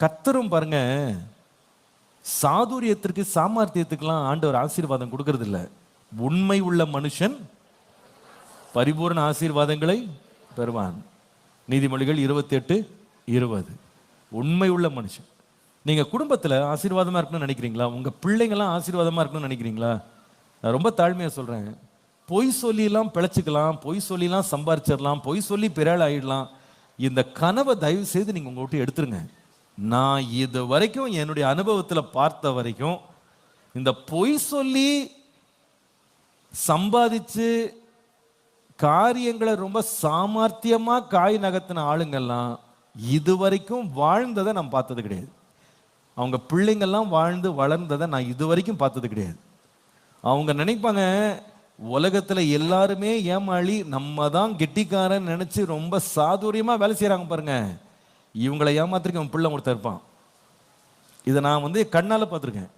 கர்த்தரும் பாருங்க, சாதுரியத்திற்கு சாமர்த்தியத்துக்கெல்லாம் ஆண்டவர் ஆசீர்வாதம் கொடுக்கறது இல்ல. உண்மை உள்ள மனுஷன் பரிபூர்ண ஆசீர்வாதங்களை பெறுவான். நீதிமொழிகள் 28:20. உண்மை உள்ள மனுஷன். நீங்க குடும்பத்துல ஆசீர்வாதமா இருக்கணும்னு நினைக்கிறீங்களா? உங்க பிள்ளைங்களாம் ஆசீர்வாதமா இருக்கணும்னு நினைக்கிறீங்களா? நான் ரொம்ப தாழ்மையா சொல்றேன். பொய் சொல்லிலாம் பிழைச்சிக்கலாம், பொய் சொல்லிலாம் சம்பாரிச்சிடலாம், பொய் சொல்லி பிறல் ஆயிடலாம். இந்த கனவை தயவு செய்து நீங்க உங்க விட்டு எடுத்துருங்க. நான் இது வரைக்கும் என்னுடைய அனுபவத்தில் பார்த்த வரைக்கும் இந்த பொய் சொல்லி சம்பாதிச்சு காரியங்களை ரொம்ப சாமர்த்தியமா காய் நகர்த்தின ஆளுங்கள்லாம் இதுவரைக்கும் வாழ்ந்ததை நான் பார்த்தது கிடையாது. அவங்க பிள்ளைங்கள்லாம் வாழ்ந்து வளர்ந்ததை நான் இதுவரைக்கும் பார்த்தது கிடையாது. அவங்க நினைப்பாங்க உலகத்துல எல்லாருமே ஏமாளி, நம்ம தான் கெட்டிக்காரன் நினைச்சு ரொம்ப சாதுரியமா வேலை செய்யறாங்க பாருங்க. இவங்களை ஏமாத்திருக்க அவன் பிள்ளை ஒருத்தர் இருப்பான். இதை நான் கண்ணால பார்த்துருக்கேன்.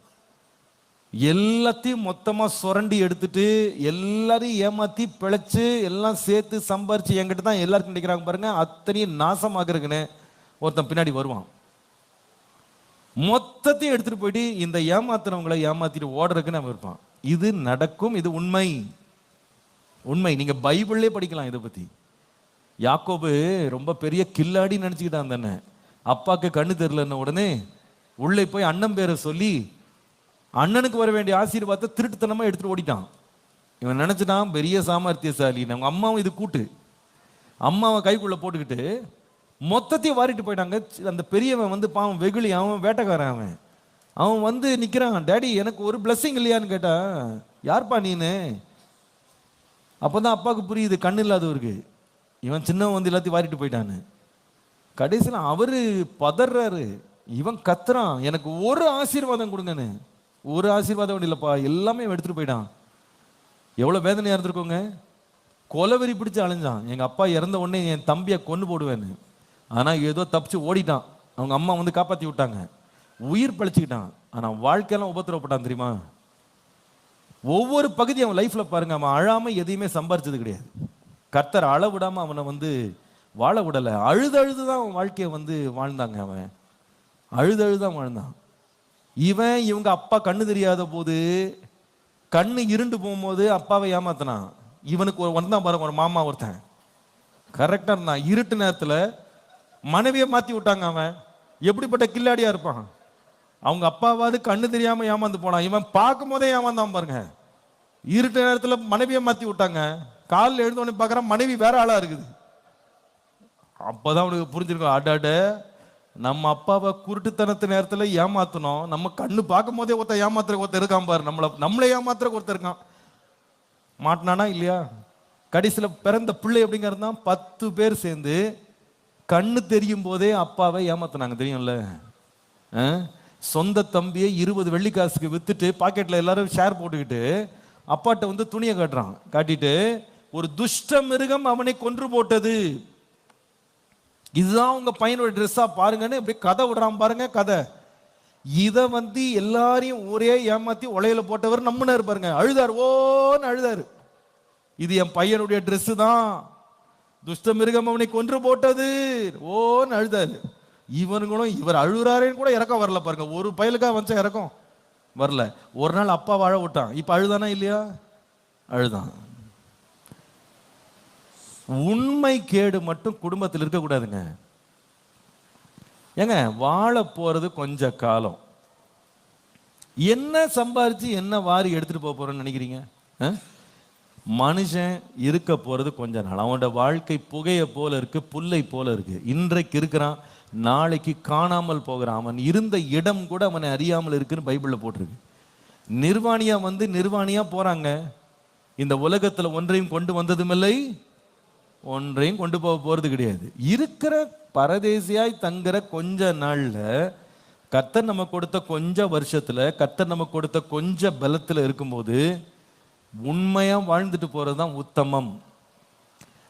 எல்லாத்தையும் மொத்தமா சுரண்டி எடுத்துட்டு எல்லாரையும் ஏமாத்தி பிழைச்சு எல்லாம் சேர்த்து சம்பாரிச்சு என்கிட்ட தான் எல்லாருக்கும் நினைக்கிறாங்க பாருங்க. அத்தனையும் நாசமாக்குறதுக்குன்னு ஒருத்தன் பின்னாடி வருவான். மொத்தத்தையும் எடுத்துட்டு போயிட்டு இந்த ஏமாத்துறவங்களை ஏமாத்திட்டு ஓடுறதுக்குன்னு அவன் இருப்பான். இது நடக்கும், இது உண்மை. உண்மை. நீங்க பைபிள்லே படிக்கலாம் இதை பத்தி. யாக்கோபு ரொம்ப பெரிய கில்லாடி நினைச்சுக்கிட்டான் தானே. அப்பாக்கு கண்ணு தெரியலன்ன உடனே உள்ளே போய் அண்ணன் பேரை சொல்லி அண்ணனுக்கு வர வேண்டிய ஆசீர்வாதத்தை திருட்டுத்தனமா எடுத்துட்டு ஓடிட்டான். இவன் நினைச்சிட்டான் பெரிய சாமர்த்தியசாலி. அவங்க அம்மாவும் இது கூட்டு அம்மாவை கைக்குள்ள போட்டுக்கிட்டு மொத்தத்தையும் வாரிட்டு போயிட்டாங்க. அந்த பெரியவன் பாவம் வெகுளி, அவன் வேட்டைக்காரன். அவன் நிக்கிறான். டேடி எனக்கு ஒரு பிளஸ்ஸிங் இல்லையான்னு கேட்டா, யார்ப்பா நீனு? அப்பதான் அப்பாவுக்கு புரியுது கண்ணு இல்லாதவருக்கு. இவன் சின்னவன் எல்லாத்தையும் வாரிட்டு போயிட்டான்னு. கடைசியில் அவரு பதறாரு. இவன் கத்துறான், எனக்கு ஒரு ஆசீர்வாதம் கொடுங்கன்னு. ஒரு ஆசீர்வாதம் இல்லப்பா, எல்லாமே எடுத்துட்டு போயிட்டான். எவ்வளவு வேதனையா இருந்திருக்கோங்க. கொலவெறி பிடிச்சு அலைஞ்சான். எங்க அப்பா இறந்த உடனே என் தம்பியை கொண்டு போடுவேன்னு. ஆனா ஏதோ தப்பிச்சு ஓடிட்டான். அவங்க அம்மா காப்பாத்தி விட்டாங்க. உயிர் பழிச்சுக்கிட்டான். ஆனா வாழ்க்கையெல்லாம் உபத்திரப்பட்டான் தெரியுமா? ஒவ்வொரு பகுதி அவன் லைஃப்ல பாருங்க, அவன் அழாம எதையுமே சம்பாரிச்சது கிடையாது. கர்த்தர் அழ விடாம அவனை வாழ விடலை. அழுதுதான் அவன் வாழ்க்கையை வாழ்ந்தாங்க. அவன் அழுதுதான் வாழ்ந்தான். இவங்க அப்பா கண்ணு தெரியாத போது, கண்ணு இருண்டு போகும்போது அப்பாவை ஏமாத்தினான். இவனுக்கு வந்தான் பாருங்க ஒரு மாமா ஒருத்தன், கரெக்டா இருந்தான். இருட்டு நேரத்துல மனைவியை மாத்தி விட்டாங்க. அவன் எப்படிப்பட்ட கில்லாடியா இருப்பான். அவங்க அப்பாவாவது கண்ணு தெரியாம ஏமாந்து போனான். இவன் பார்க்கும் போதே ஏமாந்தான் பாருங்க. இருட்டு நேரத்துல மனைவியை மாத்தி விட்டாங்க. காலில் எழுந்தோடனே பார்க்குறான் மனைவி வேற ஆளா இருக்குது. அப்பதான் அவனுக்கு புரிஞ்சிருக்கும், அடாட நம்ம அப்பாவை குருட்டுத்தனத்து நேரத்தில் ஏமாத்தணும். நம்ம கண்ணு பார்க்கும் போதே ஏமாத்துற ஒருத்தர் இருக்கான் பாரு. நம்மளை ஏமாத்துற ஒருத்தர் இருக்கான். மாட்டினானா இல்லையா? கடைசியில் பிறந்த பிள்ளை எப்படிங்கிறது தான் 10 பேர் சேர்ந்து கண்ணு தெரியும் போதே அப்பாவை ஏமாத்தினாங்க தெரியும்ல. சொந்த தம்பியை 20 வெள்ளிக்காசுக்கு வித்துட்டு பாக்கெட்ல எல்லாரும் ஷேர் போட்டுக்கிட்டு அப்பாட்ட துணியை காட்டுறான். காட்டிட்டு ஒரு துஷ்ட மிருகம் அவனை கொன்று போட்டது, இதுதான் உங்க பையனோட ட்ரெஸ்ஸா பாருங்கன்னு இப்படி கதை விடுறான் பாருங்க. கதை இதை எல்லாரையும் ஒரே ஏமாத்தி உலையில போட்டவர் நம்மனார் பாருங்க. அழுதார், ஓன்னு அழுதாரு. இது என் பையனுடைய ட்ரெஸ் தான், துஷ்ட மிருகம் அவனை கொன்று போட்டது, ஓன்னு அழுதாரு. இவனுங்களும் இவர் அழுறாரேன்னு கூட இறக்கம் வரல பாருங்க. ஒரு பயலுக்கா வச்சா இறக்கம் வரல. ஒரு நாள் அப்பா வாழ விட்டான். இப்ப அழுதானா இல்லையா? அழுதான். உண்மை கேடு மட்டும் குடும்பத்தில் இருக்கக்கூடாதுங்க. ஏங்க வாழ போறது கொஞ்ச காலம். என்ன சம்பாரிச்சு என்ன வாரி எடுத்துட்டு போறோம்னு நினைக்கிறீங்க? மனுஷன் இருக்க போறது கொஞ்ச நாள். அவனோட வாழ்க்கை புகைய போல இருக்கு, புல்லை போல இருக்கு. இன்றைக்கு இருக்கிறான், நாளைக்கு காணாமல் போகிறான். அவன் இருந்த இடம் கூட அவனை அறியாமல் இருக்குன்னு பைபிள்ல போட்டிருக்கு. நிர்வாணியா நிர்வாணியா போறாங்க. இந்த உலகத்துல ஒன்றையும் கொண்டு வந்ததும் இல்லை, ஒன்றையும் கொண்டு போக போறது கிடையாது. இருக்கிற பரதேசியாய் தங்குற கொஞ்ச நாள்ல கர்த்தர் நம்ம கொடுத்த கொஞ்ச வருஷத்துல, கர்த்தர் நம்ம கொடுத்த கொஞ்ச பலத்துல இருக்கும்போது உண்மையா வாழ்ந்துட்டு போறதுதான் உத்தமம்.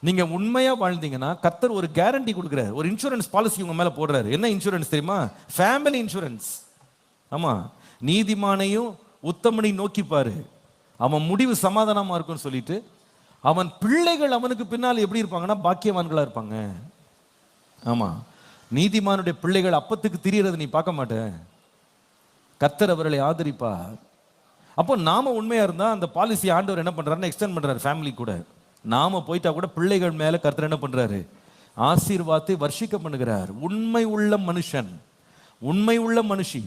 நீங்க உண்மையா வாழ்ந்தீங்கன்னா கர்த்தர் ஒரு கேரண்டி கொடுக்குறாரு, ஒரு இன்சூரன்ஸ் பாலிசி உங்க மேல போடுறாரு. என்ன இன்சூரன்ஸ் தெரியுமா? Family insurance. ஆமா, நீதிமானையும் உத்தமனை நோக்கி பாரு, அவன் முடிவு சமாதானமா இருக்கும்னு சொல்லிட்டு அவன் பிள்ளைகள் அவனுக்கு பின்னால் எப்படி இருப்பாங்கன்னா பாக்கியவான்களா இருப்பாங்க. ஆமா, நீதிமானுடைய பிள்ளைகள் அப்பத்துக்கு திரியறதை நீ பார்க்க மாட்ட. கர்த்தர் அவர்களை ஆதரிப்பார். அப்போ நாம உண்மையா இருந்தா அந்த பாலிசி ஆண்டவர் என்ன பண்றாருன்னு எக்ஸ்டெண்ட் பண்றாரு ஃபேமிலி கூட. நாம போயிட்டா கூட பிள்ளைகள் மேல கர்த்தர் என்ன பண்றாரு? ஆசீர்வாதத்தை வர்ஷிக்க பண்ணுகிறார். உண்மை உள்ள மனுஷன், உண்மை உள்ள மனுஷி